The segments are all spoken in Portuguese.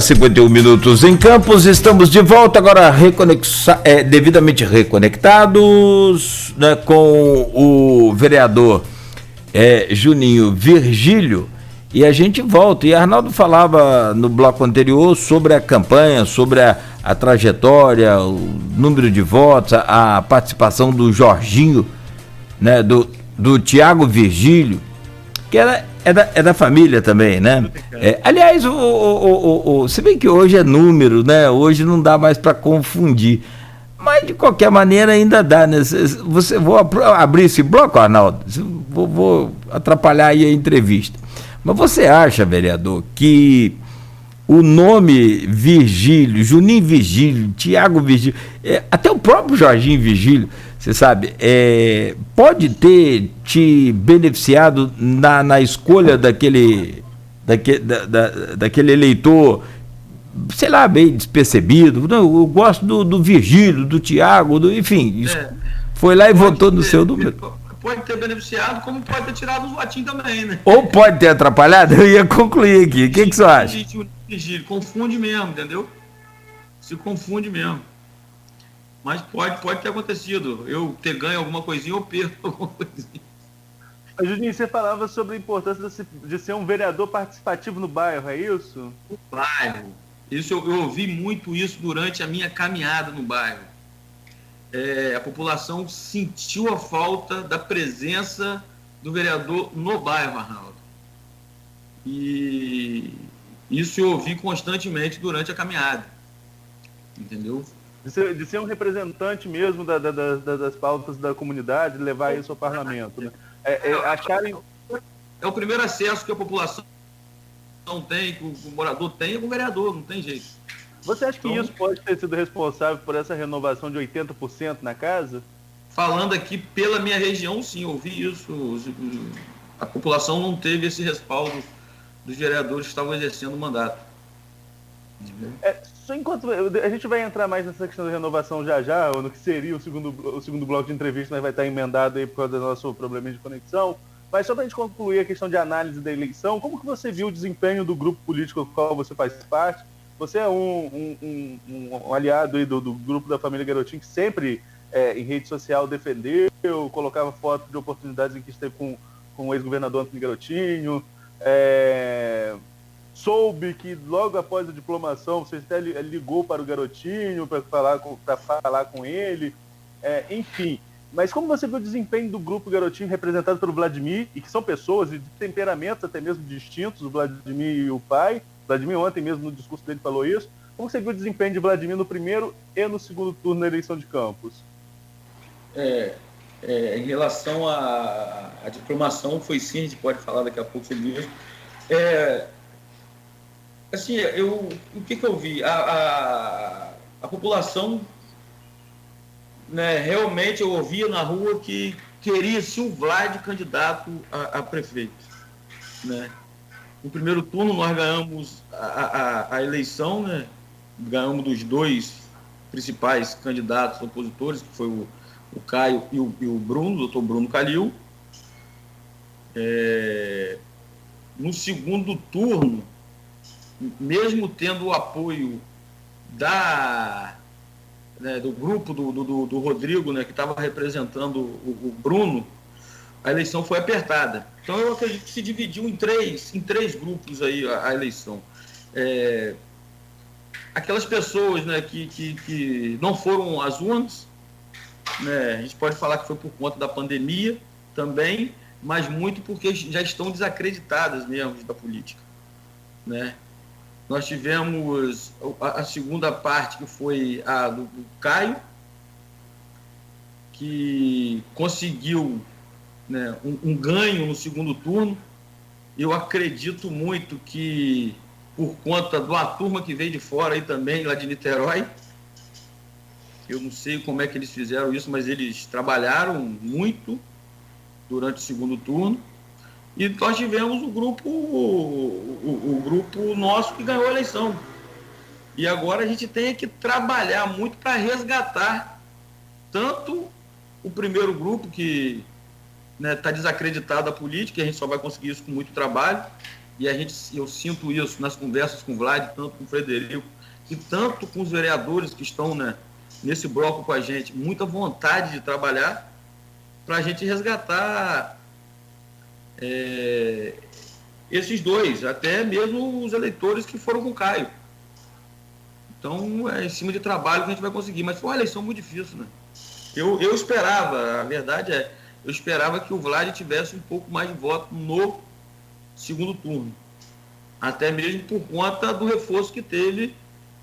51 minutos em Campos, estamos de volta agora devidamente reconectados, né, com o vereador Juninho Virgílio, e a gente volta. E Arnaldo falava no bloco anterior sobre a campanha, sobre a trajetória, o número de votos, a participação do Jorginho, né, do Tiago Virgílio, que é da família também, né? Aliás, se bem que hoje é número, né? Hoje não dá mais para confundir. Mas, de qualquer maneira, ainda dá, né? Vou abrir esse bloco, Arnaldo? Vou atrapalhar aí a entrevista. Mas você acha, vereador, que o nome Virgílio, Juninho Virgílio, Tiago Virgílio, até o próprio Jorginho Virgílio, você sabe, pode ter te beneficiado na escolha daquele eleitor, sei lá, bem despercebido? Não, eu gosto do Virgílio, do Tiago, enfim, foi lá e votou no seu número. Pode ter beneficiado, como pode ter tirado os votinhos também, né? Ou pode ter atrapalhado? Eu ia concluir aqui. O que você acha? Virgílio, confunde mesmo, entendeu? Se confunde mesmo. Mas pode ter acontecido. Eu ter ganho alguma coisinha ou perco alguma coisinha. Juninho, você falava sobre a importância de ser um vereador participativo no bairro, é isso? No bairro. Isso eu ouvi muito isso durante a minha caminhada no bairro. A população sentiu a falta da presença do vereador no bairro, Arnaldo. E isso eu ouvi constantemente durante a caminhada. Entendeu? De ser um representante mesmo das pautas da comunidade, levar isso ao parlamento, né? É o primeiro acesso que a população não tem, que o morador tem, é com o vereador, não tem jeito. Você acha que isso pode ter sido responsável por essa renovação de 80% na casa? Falando aqui pela minha região, sim, eu ouvi isso. A população não teve esse respaldo dos vereadores que estavam exercendo o mandato. Só enquanto a gente vai entrar mais nessa questão da renovação já, ou no que seria o segundo bloco de entrevista, mas vai estar emendado aí por causa do nosso problema de conexão. Mas só para a gente concluir a questão de análise da eleição, como que você viu o desempenho do grupo político do qual você faz parte? Você é um aliado aí do grupo da família Garotinho, que sempre em rede social defendeu, colocava foto de oportunidades em que esteve com o ex-governador Antônio Garotinho. Soube que logo após a diplomação você até ligou para o Garotinho para falar com ele. Enfim, mas como você viu o desempenho do grupo Garotinho representado pelo Vladimir, e que são pessoas de temperamentos até mesmo distintos, o Vladimir e o pai? Vladimir ontem mesmo no discurso dele falou isso. Como você viu o desempenho de Vladimir no primeiro e no segundo turno da eleição de Campos? Em relação à diplomação, foi sim, a gente pode falar daqui a pouco sobre isso. Assim, o que eu vi? A população, né, realmente eu ouvia na rua que queria-se o Vlad candidato a prefeito, né? No primeiro turno nós ganhamos a eleição, né? Ganhamos dos dois principais candidatos opositores, que foi o Caio e o Bruno, o doutor Bruno Calil. No segundo turno, mesmo tendo o apoio do grupo do Rodrigo, né, que estava representando o Bruno, a eleição foi apertada. Então eu acredito que se dividiu em três grupos aí a eleição. Aquelas pessoas, né, que não foram às urnas, né, a gente pode falar que foi por conta da pandemia também, mas muito porque já estão desacreditadas mesmo da política, né? Nós tivemos a segunda parte, que foi a do Caio, que conseguiu, né, um ganho no segundo turno. Eu acredito muito que, por conta de uma turma que veio de fora aí também, lá de Niterói, eu não sei como é que eles fizeram isso, mas eles trabalharam muito durante o segundo turno. E nós tivemos o grupo nosso que ganhou a eleição. E agora a gente tem que trabalhar muito para resgatar tanto o primeiro grupo, que está, né, desacreditado da política, e a gente só vai conseguir isso com muito trabalho, e eu sinto isso nas conversas com o Vlad, tanto com o Frederico, e tanto com os vereadores que estão, né, nesse bloco com a gente, muita vontade de trabalhar para a gente resgatar esses dois, até mesmo os eleitores que foram com o Caio. Então, é em cima de trabalho que a gente vai conseguir. Mas foi uma eleição muito difícil, né? Eu esperava, a verdade eu esperava que o Vlad tivesse um pouco mais de voto no segundo turno. Até mesmo por conta do reforço que teve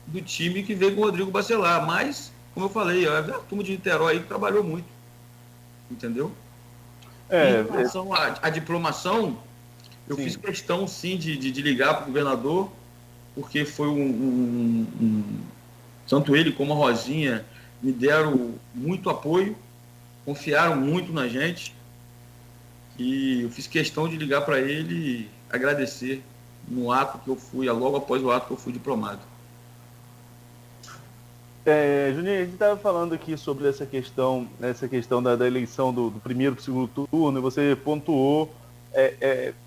do time que veio com o Rodrigo Bacelar. Mas, como eu falei, a turma de Niterói aí trabalhou muito. Entendeu? Em relação à diplomação, eu fiz questão, sim, de ligar para o governador, porque foi tanto ele como a Rosinha me deram muito apoio, confiaram muito na gente, e eu fiz questão de ligar para ele e agradecer no ato que eu fui, logo após o ato que eu fui diplomado. Juninho, a gente estava falando aqui sobre essa questão da eleição do primeiro para o segundo turno, e você pontuou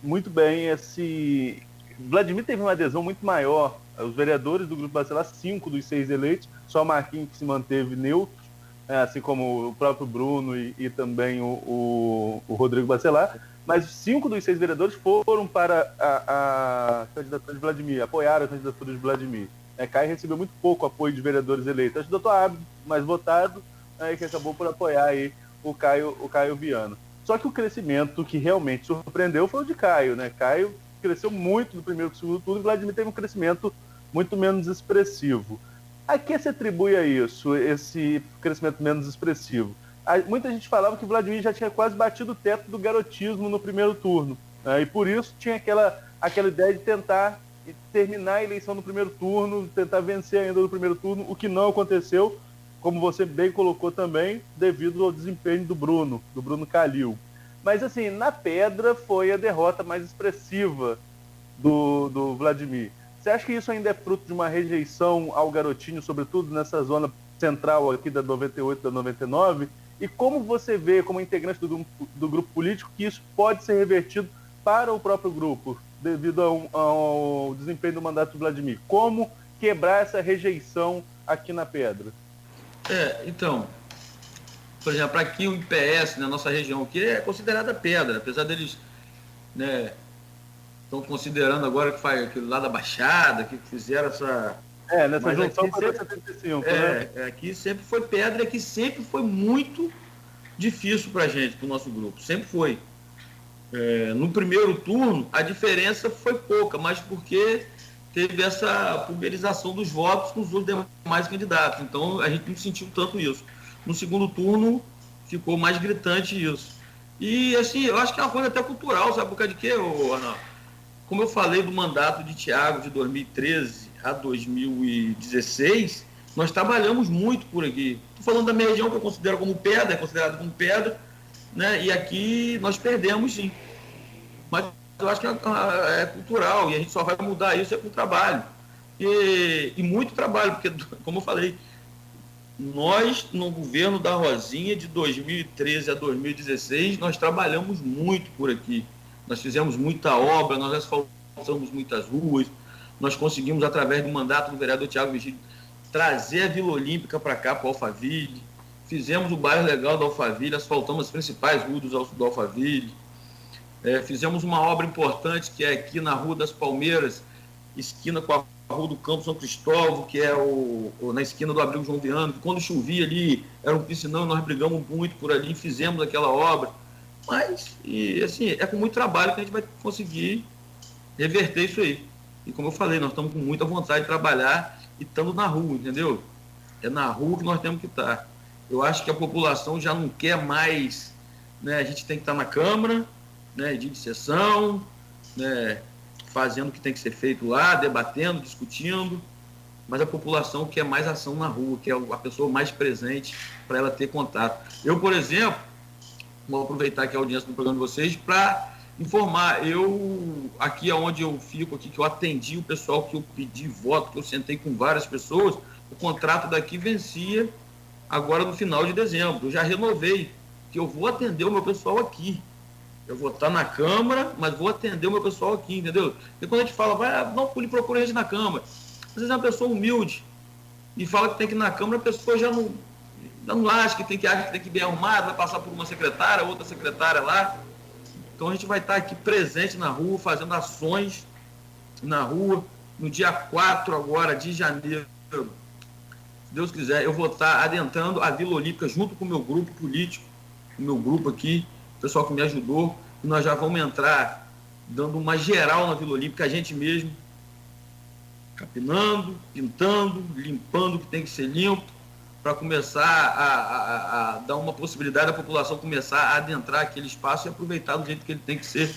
muito bem esse... Vladimir teve uma adesão muito maior. Os vereadores do Grupo Bacelar, 5 dos 6 eleitos, só Marquinhos que se manteve neutro, assim como o próprio Bruno e também o Rodrigo Bacelar, mas 5 dos 6 vereadores foram para a candidatura de Vladimir, apoiaram a candidatura de Vladimir. Caio recebeu muito pouco apoio de vereadores eleitos. Acho que o doutor Abdo, mais votado, que acabou por apoiar aí o Caio Viana. Só que o crescimento que realmente surpreendeu foi o de Caio, né? Caio cresceu muito do primeiro para o segundo turno, e Vladimir teve um crescimento muito menos expressivo. A que se atribui a isso, esse crescimento menos expressivo? Muita gente falava que Vladimir já tinha quase batido o teto do garotismo no primeiro turno, né? E por isso tinha aquela ideia de tentar terminar a eleição no primeiro turno, tentar vencer ainda no primeiro turno, o que não aconteceu, como você bem colocou também, devido ao desempenho do Bruno Calil. Mas, assim, na Pedra foi a derrota mais expressiva do Vladimir. Você acha que isso ainda é fruto de uma rejeição ao garotinho, sobretudo nessa zona central aqui da 98, da 99? E como você vê, como integrante do grupo político, que isso pode ser revertido para o próprio grupo, devido ao desempenho do mandato do Vladimir? Como quebrar essa rejeição aqui na Pedra? Então... Por exemplo, aqui o IPS, na nossa região, que é considerada Pedra, apesar deles, né, estão considerando agora que faz aquilo lá da Baixada, que fizeram essa... nessa junção para 75, né? Aqui sempre foi Pedra, que sempre foi muito difícil para a gente, para o nosso grupo, sempre foi. No primeiro turno, a diferença foi pouca, mas porque teve essa pulverização dos votos com os outros demais candidatos, então a gente não sentiu tanto isso. No segundo turno, ficou mais gritante isso. E, assim, eu acho que é uma coisa até cultural, sabe por causa de quê, Arnaldo? Como eu falei do mandato de Thiago de 2013 a 2016, nós trabalhamos muito por aqui. Estou falando da minha região, que eu considero como Pedra, é considerado como Pedra, né? E aqui nós perdemos, sim. Mas eu acho que é cultural, e a gente só vai mudar isso com trabalho. E muito trabalho, porque, como eu falei, nós, no governo da Rosinha, de 2013 a 2016, nós trabalhamos muito por aqui. Nós fizemos muita obra, nós asfaltamos muitas ruas, nós conseguimos, através do mandato do vereador Thiago Vigílio, trazer a Vila Olímpica para cá, para o Alphaville. Fizemos o bairro legal do Alphaville, asfaltamos as principais ruas do Alphaville. Fizemos uma obra importante, que é aqui na Rua das Palmeiras, esquina com a Rua do Campo São Cristóvão, que é na esquina do Abrigo João Viana, que quando chovia ali era um piscinão, nós brigamos muito por ali, fizemos aquela obra. Mas, assim, é com muito trabalho que a gente vai conseguir reverter isso aí. E como eu falei, nós estamos com muita vontade de trabalhar e estamos na rua, entendeu? É na rua que nós temos que estar. Eu acho que a população já não quer mais, né? A gente tem que estar na Câmara, né, de sessão, né, fazendo o que tem que ser feito lá, debatendo, discutindo, mas a população quer mais ação na rua, quer a pessoa mais presente para ela ter contato. Eu, por exemplo, vou aproveitar aqui a audiência do programa de vocês para informar, aqui onde eu fico, aqui que eu atendi o pessoal que eu pedi voto, que eu sentei com várias pessoas, o contrato daqui vencia agora no final de dezembro. Eu já renovei, que eu vou atender o meu pessoal aqui. Eu vou estar na Câmara, mas vou atender o meu pessoal aqui, entendeu? Porque quando a gente fala, não procura a gente na Câmara. Às vezes é uma pessoa humilde e fala que tem que ir na Câmara, a pessoa já não acha que tem que ir bem arrumado, vai passar por uma secretária, outra secretária lá. Então a gente vai estar aqui presente na rua, fazendo ações na rua. No dia 4 agora de janeiro, se Deus quiser, eu vou estar adentrando a Vila Olímpica junto com o meu grupo político, o meu grupo aqui, o pessoal que me ajudou. E nós já vamos entrar dando uma geral na Vila Olímpica, a gente mesmo, capinando, pintando, limpando o que tem que ser limpo, para começar a dar uma possibilidade da população começar a adentrar aquele espaço e aproveitar do jeito que ele tem que ser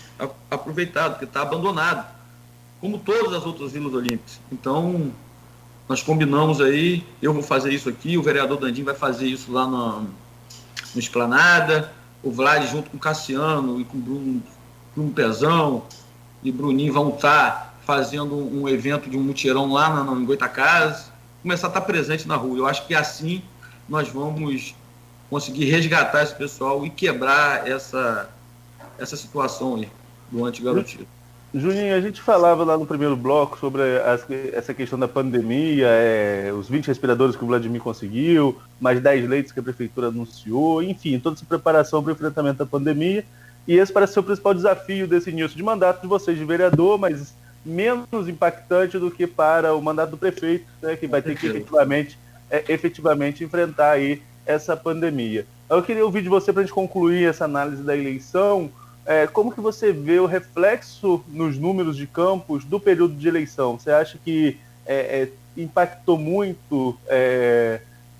aproveitado, porque está abandonado, como todas as outras vilas olímpicas. Então, nós combinamos aí, eu vou fazer isso aqui, o vereador Dandinho vai fazer isso lá no Esplanada, o Vlad junto com o Cassiano e com o Bruno Pezão e Bruninho vão estar fazendo um evento de um mutirão lá em Goitacazes, começar a estar presente na rua. Eu acho que assim nós vamos conseguir resgatar esse pessoal e quebrar essa situação aí do antigarotismo. Juninho, a gente falava lá no primeiro bloco sobre essa questão da pandemia, os 20 respiradores que o Vladimir conseguiu, mais 10 leitos que a prefeitura anunciou, enfim, toda essa preparação para o enfrentamento da pandemia. E esse parece ser o principal desafio desse início de mandato de vocês de vereador, mas menos impactante do que para o mandato do prefeito, né, que vai ter que efetivamente enfrentar aí essa pandemia. Eu queria ouvir de você para a gente concluir essa análise da eleição. Como que você vê o reflexo nos números de Campos do período de eleição? Você acha que impactou muito?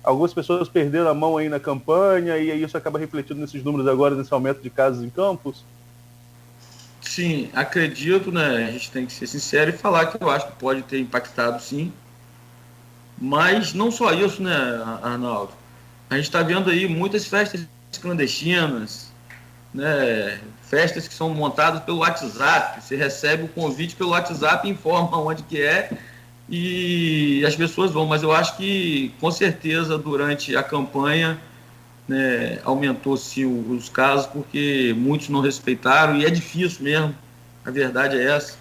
Algumas pessoas perderam a mão aí na campanha e aí isso acaba refletindo nesses números agora, nesse aumento de casos em Campos? Sim, acredito, né? A gente tem que ser sincero e falar que eu acho que pode ter impactado, sim. Mas não só isso, né, Arnaldo? A gente está vendo aí muitas festas clandestinas, né? Festas que são montadas pelo WhatsApp. Você recebe o convite pelo WhatsApp e informa onde que é e as pessoas vão. Mas eu acho que, com certeza, durante a campanha, né, aumentou-se os casos porque muitos não respeitaram e é difícil mesmo, a verdade é essa.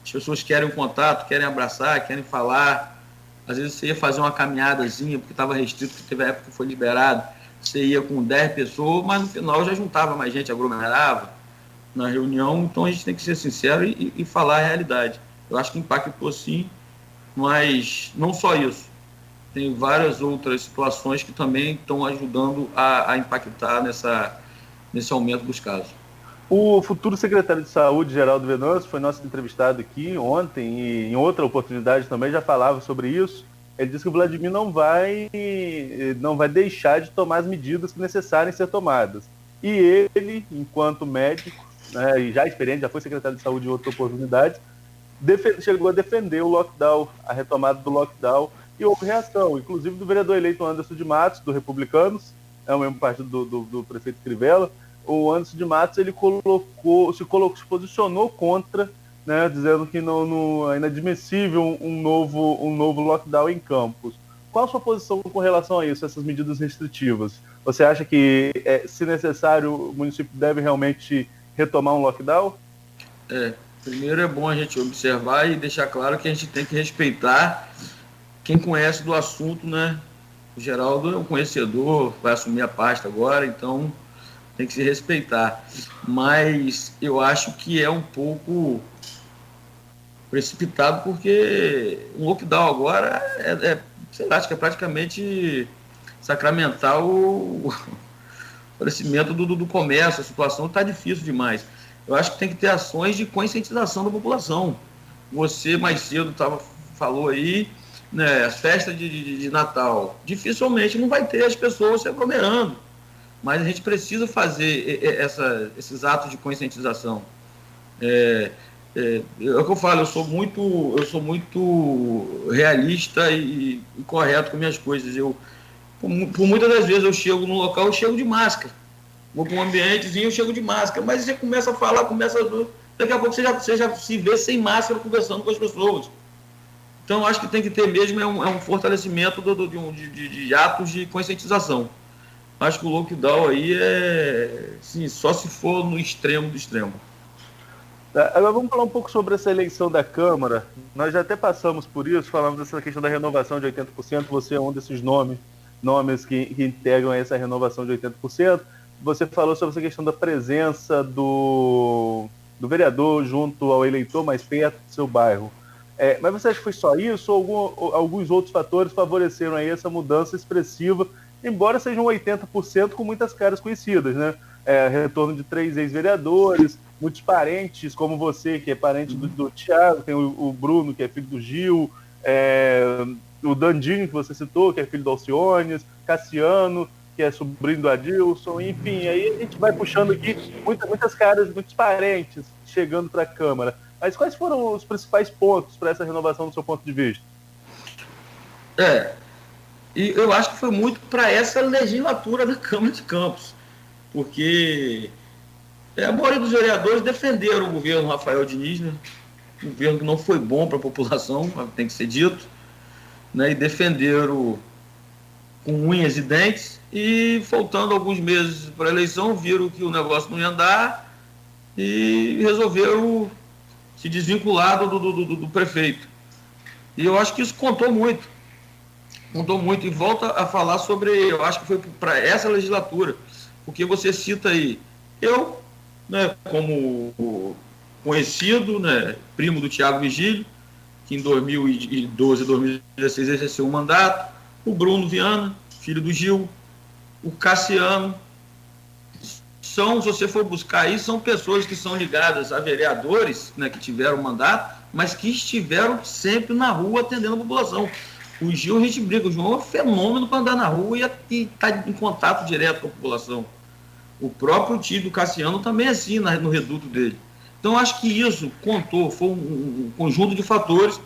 As pessoas querem um contato, querem abraçar, querem falar. Às vezes você ia fazer uma caminhadazinha porque estava restrito, porque teve a época que foi liberado, você ia com 10 pessoas, mas no final já juntava mais gente, aglomerava na reunião. Então a gente tem que ser sincero e falar a realidade. Eu acho que impactou sim, mas não só isso. Tem várias outras situações que também estão ajudando a impactar nesse aumento dos casos. O futuro secretário de Saúde, Geraldo Venâncio, foi nosso entrevistado aqui ontem e em outra oportunidade também já falava sobre isso. Ele disse que o Vladimir não vai deixar de tomar as medidas que necessárias ser tomadas. E ele, enquanto médico, né, e já experiente, já foi secretário de Saúde em outra oportunidade, chegou a defender o lockdown, a retomada do lockdown, e houve reação, inclusive do vereador eleito Anderson de Matos, do Republicanos, é o mesmo partido do prefeito Crivella. O Anderson de Matos ele se posicionou contra, né, dizendo que é inadmissível um novo lockdown em Campos. Qual a sua posição com relação a isso, essas medidas restritivas? Você acha que, se necessário, o município deve realmente retomar um lockdown? Primeiro é bom a gente observar e deixar claro que a gente tem que respeitar quem conhece do assunto, né? O Geraldo é um conhecedor, vai assumir a pasta agora, então tem que se respeitar. Mas eu acho que é um pouco precipitado, porque um lockdown agora sei lá, acho que é praticamente sacramentar o crescimento do comércio. A situação está difícil demais. Eu acho que tem que ter ações de conscientização da população. Você mais cedo falou aí, né, as festas de Natal, dificilmente não vai ter as pessoas se aglomerando, mas a gente precisa fazer esses atos de conscientização. É o que eu falo, eu sou muito realista e correto com minhas coisas. Por muitas das vezes eu chego no local, eu chego de máscara, vou para um ambientezinho, eu chego de máscara, mas você começa a falar, daqui a pouco você já se vê sem máscara conversando com as pessoas. Então, acho que tem que ter mesmo um fortalecimento de atos de conscientização. acho que o lockdown aí é, sim, só se for no extremo do extremo. Agora vamos falar um pouco sobre essa eleição da Câmara. Nós já até passamos por isso, falamos dessa questão da renovação de 80%. Você é um desses nomes que integram essa renovação de 80%. Você falou sobre essa questão da presença do vereador junto ao eleitor mais perto do seu bairro. Mas você acha que foi só isso ou alguns outros fatores favoreceram aí essa mudança expressiva, embora sejam 80% com muitas caras conhecidas, né? Retorno de 3 ex-vereadores, muitos parentes, como você, que é parente do Thiago, tem o Bruno, que é filho do Gil, o Dandinho, que você citou, que é filho do Alciones, Cassiano, que é sobrinho do Adilson, enfim, aí a gente vai puxando aqui muitas caras, muitos parentes chegando para a Câmara. Mas quais foram os principais pontos para essa renovação do seu ponto de vista? E eu acho que foi muito para essa legislatura da Câmara de Campos, porque a maioria dos vereadores defenderam o governo Rafael Diniz, né? Um governo que não foi bom para a população, tem que ser dito, né? E defenderam com unhas e dentes, e faltando alguns meses para a eleição, viram que o negócio não ia andar e resolveram se desvincular do prefeito. E eu acho que isso contou muito, e volta a falar sobre, eu acho que foi para essa legislatura, porque você cita aí, eu, né, como conhecido, né, primo do Thiago Vigílio, que em 2012 e 2016 exerceu o mandato, o Bruno Viana, filho do Gil, o Cassiano, se você for buscar aí, são pessoas que são ligadas a vereadores, né, que tiveram mandato, mas que estiveram sempre na rua atendendo a população. O Gil, a gente briga, o João é um fenômeno para andar na rua e está em contato direto com a população. O próprio tio do Cassiano também é assim, no reduto dele. Então, acho que isso contou, foi um conjunto de fatores,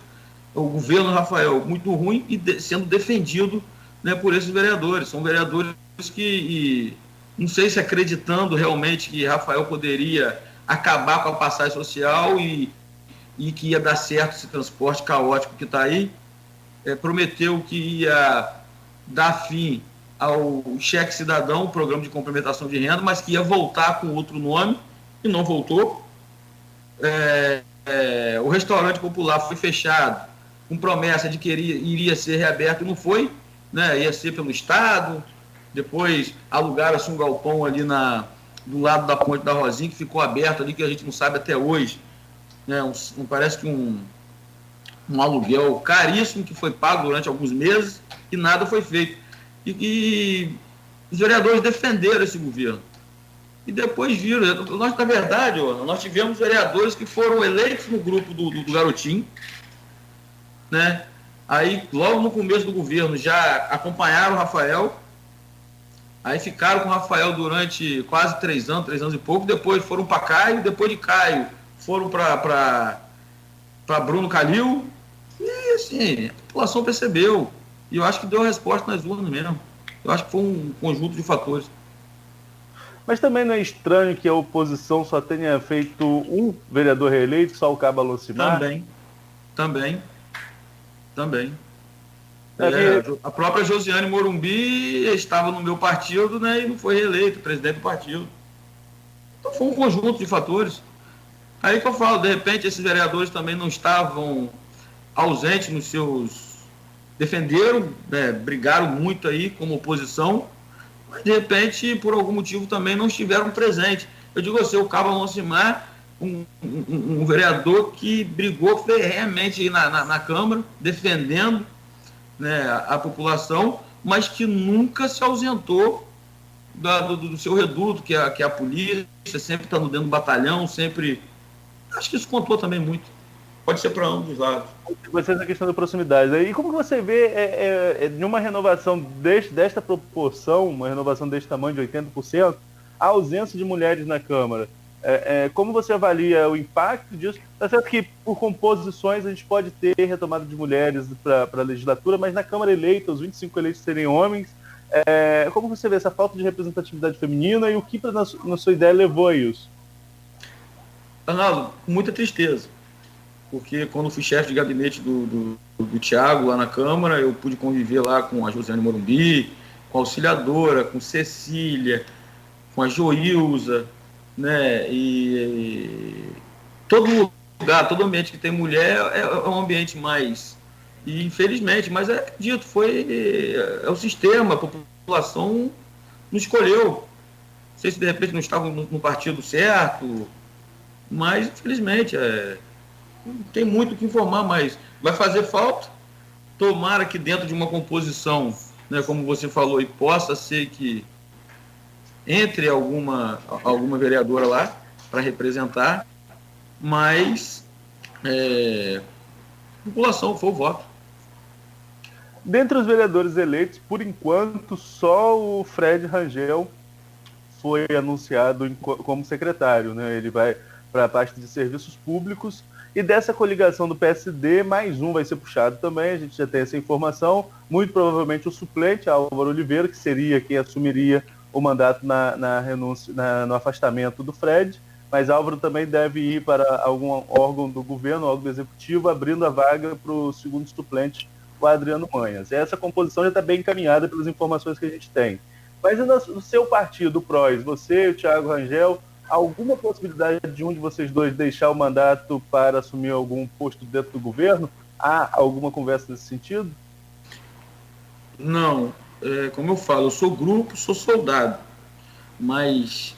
o governo Rafael muito ruim e sendo defendido, né, por esses vereadores. São vereadores que, não sei se acreditando realmente que Rafael poderia acabar com a passagem social e que ia dar certo esse transporte caótico que está aí, prometeu que ia dar fim ao cheque cidadão, o programa de complementação de renda, mas que ia voltar com outro nome, e não voltou. O restaurante popular foi fechado, com promessa de que iria ser reaberto, e não foi, né? Ia ser pelo Estado. Depois alugaram-se um galpão ali do lado da Ponte da Rosinha, que ficou aberto ali, que a gente não sabe até hoje, né? Parece que um aluguel caríssimo que foi pago durante alguns meses e nada foi feito. E os vereadores defenderam esse governo. E depois viram. Na verdade, nós tivemos vereadores que foram eleitos no grupo do Garotinho, né? Aí, logo no começo do governo, já acompanharam o Rafael, aí ficaram com o Rafael durante quase 3 anos e pouco, depois foram para Caio, depois de Caio foram para Bruno Calil, e assim, a população percebeu, e eu acho que deu a resposta nas urnas mesmo. Eu acho que foi um conjunto de fatores. Mas também não é estranho que a oposição só tenha feito um vereador reeleito, só o Cabo Alocimar? Também. A própria Josiane Morumbi estava no meu partido, né, e não foi reeleito presidente do partido. Então foi um conjunto de fatores. Aí que eu falo, de repente esses vereadores também não estavam ausentes nos seus... Defenderam, né, brigaram muito aí como oposição, mas de repente, por algum motivo, também não estiveram presentes. Eu digo assim, o Cabo Alocimar, um vereador que brigou ferrenhamente na Câmara, defendendo, né, a população, mas que nunca se ausentou do seu reduto, que é a polícia, sempre está dentro do batalhão, sempre... Acho que isso contou também muito. Pode ser para ambos os lados. Você na questão da proximidade. E como que você vê de uma renovação desta proporção, uma renovação deste tamanho de 80%, a ausência de mulheres na Câmara? Como você avalia o impacto disso? Está certo que por composições a gente pode ter retomada de mulheres para a legislatura, mas na Câmara eleita, os 25 eleitos serem homens. Como você vê essa falta de representatividade feminina e o que, na sua ideia, levou a isso? Arnaldo, muita tristeza, porque quando fui chefe de gabinete do Thiago lá na Câmara, eu pude conviver lá com a Josiane Morumbi, com a Auxiliadora, com Cecília, com a Joilza, né? E todo lugar, todo ambiente que tem mulher é um ambiente mais... E infelizmente, mas acredito, é o sistema, a população não escolheu. Não sei se de repente não estava no partido certo, mas infelizmente não tem muito o que informar, mas vai fazer falta. Tomara que dentro de uma composição, né, como você falou, e possa ser que entre alguma vereadora lá para representar, mas a população for o voto. Dentre os vereadores eleitos, por enquanto, só o Fred Rangel foi anunciado como secretário, né? Ele vai para a parte de serviços públicos, e dessa coligação do PSD, mais um vai ser puxado também, a gente já tem essa informação, muito provavelmente o suplente, Álvaro Oliveira, que seria quem assumiria o mandato na renúncia, no afastamento do Fred, mas Álvaro também deve ir para algum órgão do governo, órgão do executivo, abrindo a vaga para o segundo suplente, o Adriano Manhas. Essa composição já está bem encaminhada pelas informações que a gente tem. Mas no seu partido, o PROS, você e o Thiago Rangel, alguma possibilidade de um de vocês dois deixar o mandato para assumir algum posto dentro do governo? Há alguma conversa nesse sentido? Não, como eu falo, eu sou grupo, sou soldado, mas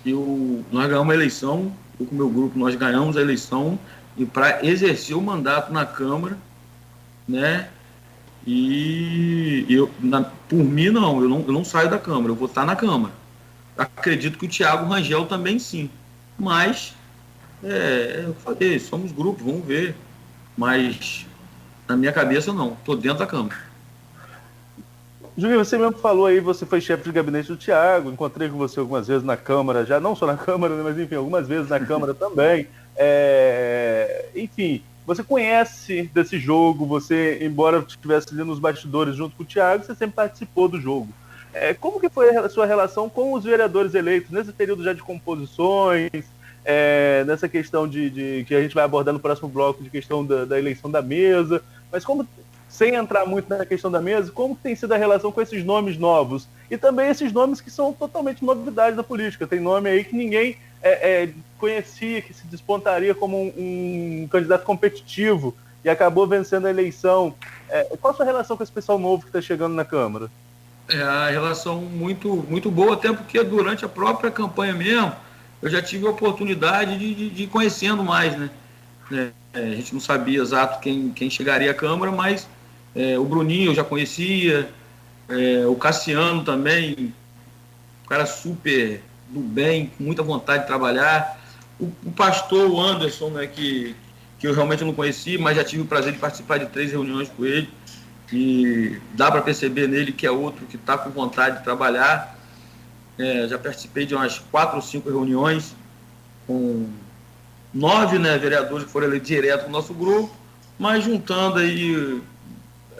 nós ganhamos a eleição, eu com o meu grupo, nós ganhamos a eleição e para exercer o mandato na Câmara, né? E por mim, não, eu não saio da Câmara, eu vou estar na Câmara. Acredito que o Thiago Rangel também sim. Mas, eu falei, somos grupo, vamos ver. Mas, na minha cabeça, não. Estou dentro da Câmara. Julinho, você mesmo falou aí, você foi chefe de gabinete do Thiago, encontrei com você algumas vezes na Câmara, já não só na Câmara, mas enfim, algumas vezes na Câmara também. Enfim, você conhece desse jogo, você, embora estivesse ali nos bastidores junto com o Thiago, você sempre participou do jogo. Como que foi a sua relação com os vereadores eleitos nesse período já de composições, nessa questão de que a gente vai abordar no próximo bloco, de questão da eleição da mesa, mas como, sem entrar muito na questão da mesa, como tem sido a relação com esses nomes novos? E também esses nomes que são totalmente novidades da política. Tem nome aí que ninguém conhecia, que se despontaria como um candidato competitivo e acabou vencendo a eleição. Qual a sua relação com esse pessoal novo que está chegando na Câmara? A relação muito, muito boa, até porque durante a própria campanha mesmo, eu já tive a oportunidade de ir conhecendo mais, né? A gente não sabia exato quem chegaria à Câmara, mas o Bruninho eu já conhecia, o Cassiano também, um cara super do bem, com muita vontade de trabalhar. O pastor Anderson, né, que eu realmente não conheci, mas já tive o prazer de participar de 3 reuniões com ele. E dá para perceber nele que é outro que está com vontade de trabalhar. Já participei de umas 4 ou 5 reuniões com 9, né, vereadores que foram eleitos direto no nosso grupo, mas juntando aí,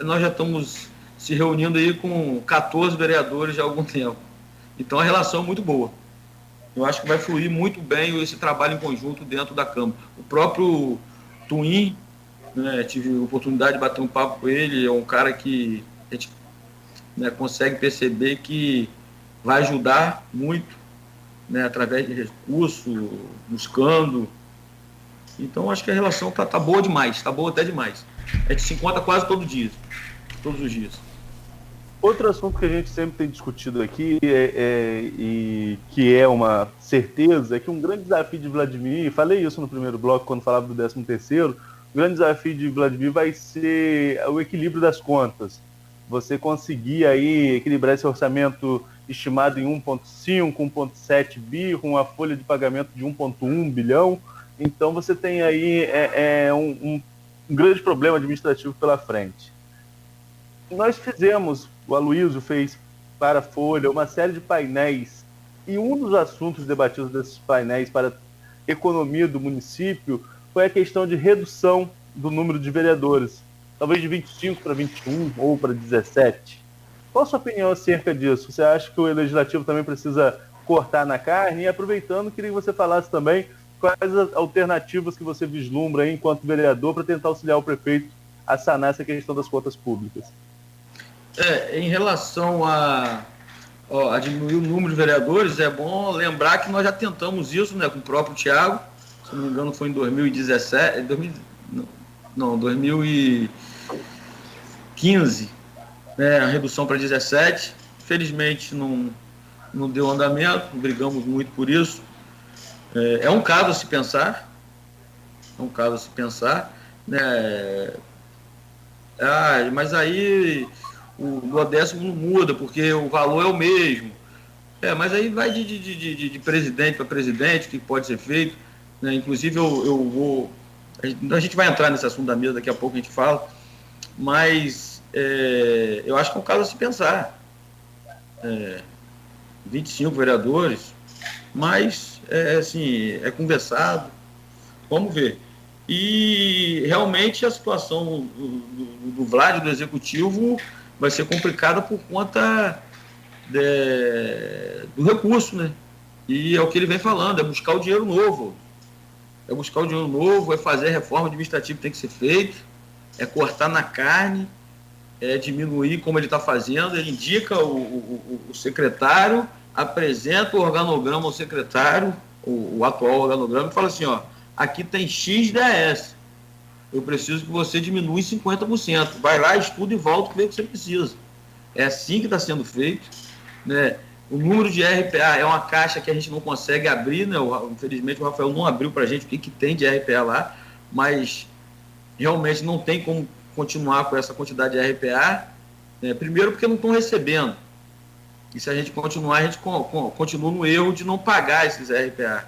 nós já estamos se reunindo aí com 14 vereadores há algum tempo. Então a relação é muito boa. Eu acho que vai fluir muito bem esse trabalho em conjunto dentro da Câmara. O próprio Twin, né, tive a oportunidade de bater um papo com ele, é um cara que a gente, né, consegue perceber que vai ajudar muito, né, através de recurso, buscando. Então acho que a relação tá boa demais, está boa até demais. A gente se encontra quase todos os dias. Outro assunto que a gente sempre tem discutido aqui e que é uma certeza é que um grande desafio de Vladimir, falei isso no primeiro bloco quando falava do 13º, o grande desafio de Vladimir vai ser o equilíbrio das contas. Você conseguir aí equilibrar esse orçamento estimado em 1,5, 1,7 bi, com uma folha de pagamento de 1,1 bilhão. Então você tem aí um grande problema administrativo pela frente. Nós fizemos, o Aloysio fez para a Folha, uma série de painéis, e um dos assuntos debatidos desses painéis para a economia do município foi a questão de redução do número de vereadores, talvez de 25 para 21 ou para 17. Qual a sua opinião acerca disso? Você acha que o Legislativo também precisa cortar na carne? E aproveitando, queria que você falasse também quais as alternativas que você vislumbra aí, enquanto vereador, para tentar auxiliar o prefeito a sanar essa questão das cotas públicas. Em relação Ó, a diminuir o número de vereadores, é bom lembrar que nós já tentamos isso, né, com o próprio Thiago, se não me engano foi em 2017, 2015, né, a redução para 17, infelizmente não deu andamento, brigamos muito por isso. É um caso a se pensar, né, mas aí o duodécimo não muda, porque o valor é o mesmo. Mas aí vai de presidente para presidente, o que pode ser feito. Né? Inclusive, eu vou... A gente vai entrar nesse assunto da mesa, daqui a pouco a gente fala. Mas eu acho que é um caso a se pensar. 25 vereadores, mas assim, é conversado. Vamos ver. E realmente a situação do Vlad, do executivo, vai ser complicada por conta do recurso, né? E é o que ele vem falando, é buscar o dinheiro novo. É fazer a reforma administrativa que tem que ser feita, é cortar na carne, é diminuir como ele está fazendo. Ele indica o secretário, apresenta o organograma ao secretário, o atual organograma, e fala assim, ó, aqui tem XDS, eu preciso que você diminua em 50%. Vai lá, estuda e volta, vê o que você precisa. É assim que está sendo feito, né? O número de RPA é uma caixa que a gente não consegue abrir, né? Infelizmente o Rafael não abriu para a gente o que tem de RPA lá, mas realmente não tem como continuar com essa quantidade de RPA, né? Primeiro porque não estão recebendo. E se a gente continuar, a gente continua no erro de não pagar esses RPA.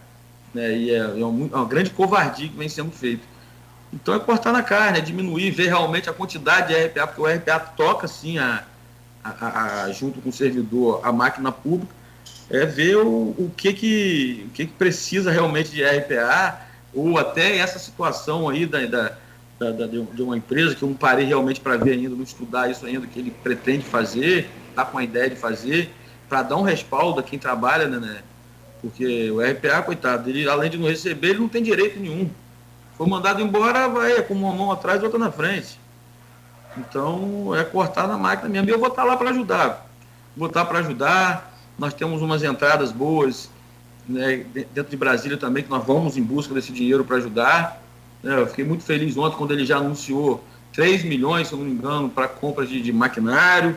Né? E é uma grande covardia que vem sendo feita. Então é cortar na carne, é diminuir, ver realmente a quantidade de RPA, porque o RPA toca sim junto com o servidor, a máquina pública, ver o que precisa realmente de RPA, ou até essa situação aí de uma empresa que eu não parei realmente para ver ainda, não estudar isso ainda, que ele pretende fazer, está com a ideia de fazer, para dar um respaldo a quem trabalha, né? Porque o RPA, coitado, ele além de não receber, ele não tem direito nenhum. Foi mandado embora, vai com uma mão atrás e outra na frente. Então, é cortar na máquina mesmo. E eu vou estar lá para ajudar. Nós temos umas entradas boas, né, dentro de Brasília também, que nós vamos em busca desse dinheiro para ajudar. Eu fiquei muito feliz ontem quando ele já anunciou 3 milhões, se eu não me engano, para compras de maquinário.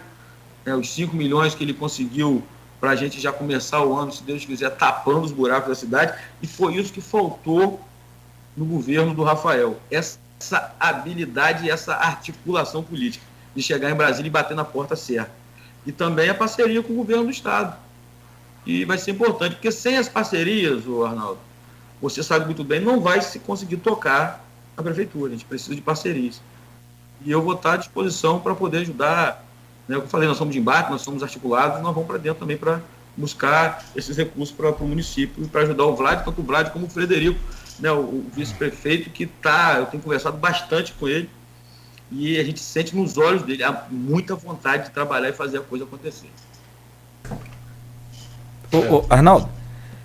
Os 5 milhões que ele conseguiu para a gente já começar o ano, se Deus quiser, tapando os buracos da cidade. E foi isso que faltou no governo do Rafael. Essa habilidade e essa articulação política de chegar em Brasília e bater na porta certa. E também a parceria com o governo do Estado. E vai ser importante, porque sem as parcerias, Arnaldo, você sabe muito bem, não vai se conseguir tocar a prefeitura. A gente precisa de parcerias. E eu vou estar à disposição para poder ajudar. Né? Como eu falei, nós somos de embate, nós somos articulados, nós vamos para dentro também para buscar esses recursos para o município e para ajudar o Vlad, tanto o Vlad como o Frederico, né, o vice-prefeito, que eu tenho conversado bastante com ele e a gente sente nos olhos dele muita vontade de trabalhar e fazer a coisa acontecer. Arnaldo,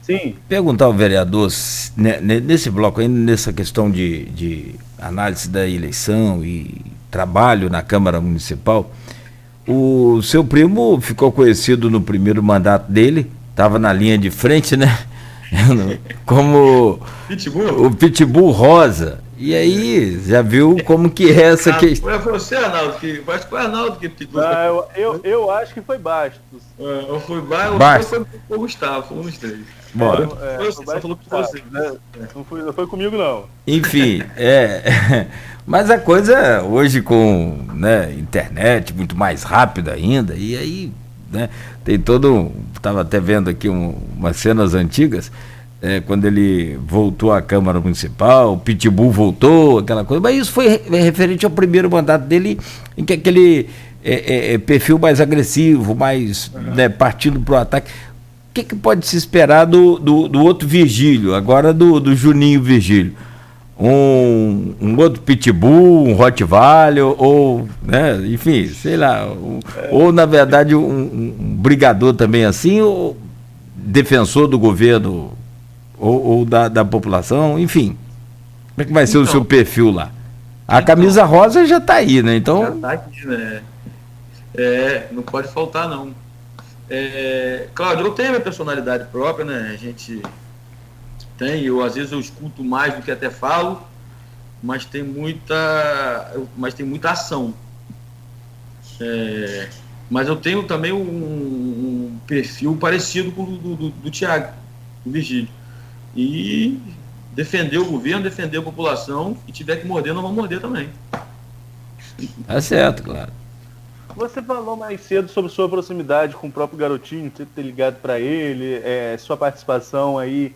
sim, perguntar ao vereador, né, nesse bloco ainda, nessa questão de análise da eleição e trabalho na Câmara Municipal, o seu primo ficou conhecido no primeiro mandato dele, estava na linha de frente, né? Como o Pitbull Rosa. E aí, já viu como que é essa questão? Foi você, Arnaldo, acho que foi Arnaldo que pediu. Eu acho que foi Bastos. Ou foi Bastos, ou foi o Gustavo, foi um dos três. Bora. Você só falou que você. Não foi comigo, não. Enfim, mas a coisa hoje com, né, internet muito mais rápida ainda, e aí, né, tem estava até vendo aqui umas cenas antigas, quando ele voltou à Câmara Municipal, o Pitbull voltou, aquela coisa, mas isso foi referente ao primeiro mandato dele, em que aquele perfil mais agressivo, mais, né, partindo para o ataque. O que pode se esperar do outro Virgílio, agora do Juninho Virgílio? Um outro Pitbull, um Rottweiler, ou, né, enfim, sei lá, ou na verdade um brigador também assim, ou defensor do governo, ou da população, enfim. Como é que vai ser o seu perfil lá? A camisa rosa já está aí, né? Então... Já está aqui, né? Não pode faltar, não. Cláudio, eu tenho a minha personalidade própria, né? A gente tem, às vezes eu escuto mais do que até falo, mas tem muita ação. Mas eu tenho também um perfil parecido com o do Thiago, do Virgílio. E defender o governo, defender a população, e tiver que morder, nós vamos morder também. Tá certo, claro. Você falou mais cedo sobre sua proximidade com o próprio Garotinho, você ter ligado para ele, sua participação aí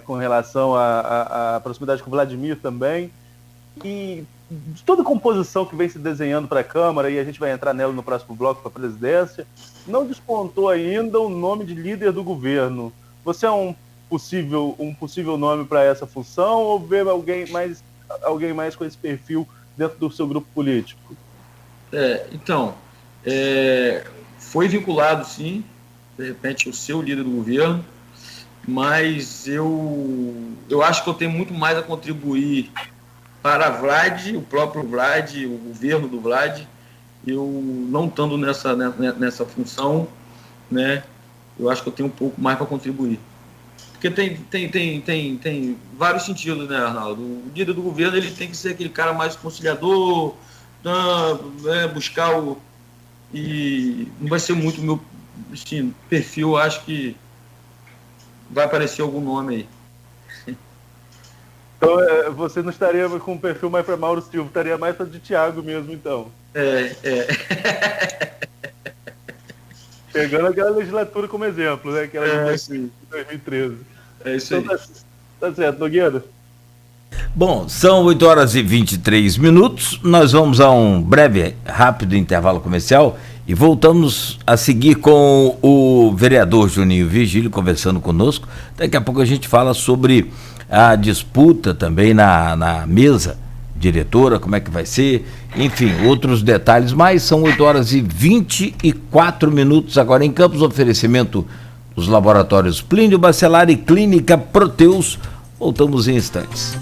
com relação à proximidade com o Vladimir também. E de toda a composição que vem se desenhando para a Câmara, e a gente vai entrar nela no próximo bloco para a presidência, não despontou ainda o nome de líder do governo. Você é um possível nome para essa função, ou vê alguém mais com esse perfil dentro do seu grupo político? Então, foi vinculado, sim, de repente, o seu líder do governo, mas eu acho que eu tenho muito mais a contribuir para Vlad, o próprio Vlad, o governo do Vlad. Eu não estando nessa função, né, eu acho que eu tenho um pouco mais para contribuir. Porque tem vários sentidos, né, Arnaldo? O líder do governo, ele tem que ser aquele cara mais conciliador, buscar e não vai ser muito o meu perfil. Acho que vai aparecer algum nome aí. Então você não estaria com um perfil mais para Mauro Silva, estaria mais para de Thiago mesmo, então. Pegando aquela legislatura como exemplo, né? Que era de 2013. É isso aí. Então, tá certo, Nogueira? Bom, são 8h23. Nós vamos a um breve, rápido intervalo comercial e voltamos a seguir com o vereador Juninho Virgílio conversando conosco. Daqui a pouco a gente fala sobre a disputa também na mesa diretora, como é que vai ser, enfim, outros detalhes, mas são 8h24 agora em Campos, oferecimento dos laboratórios Plínio Bacelar e Clínica Proteus. Voltamos em instantes.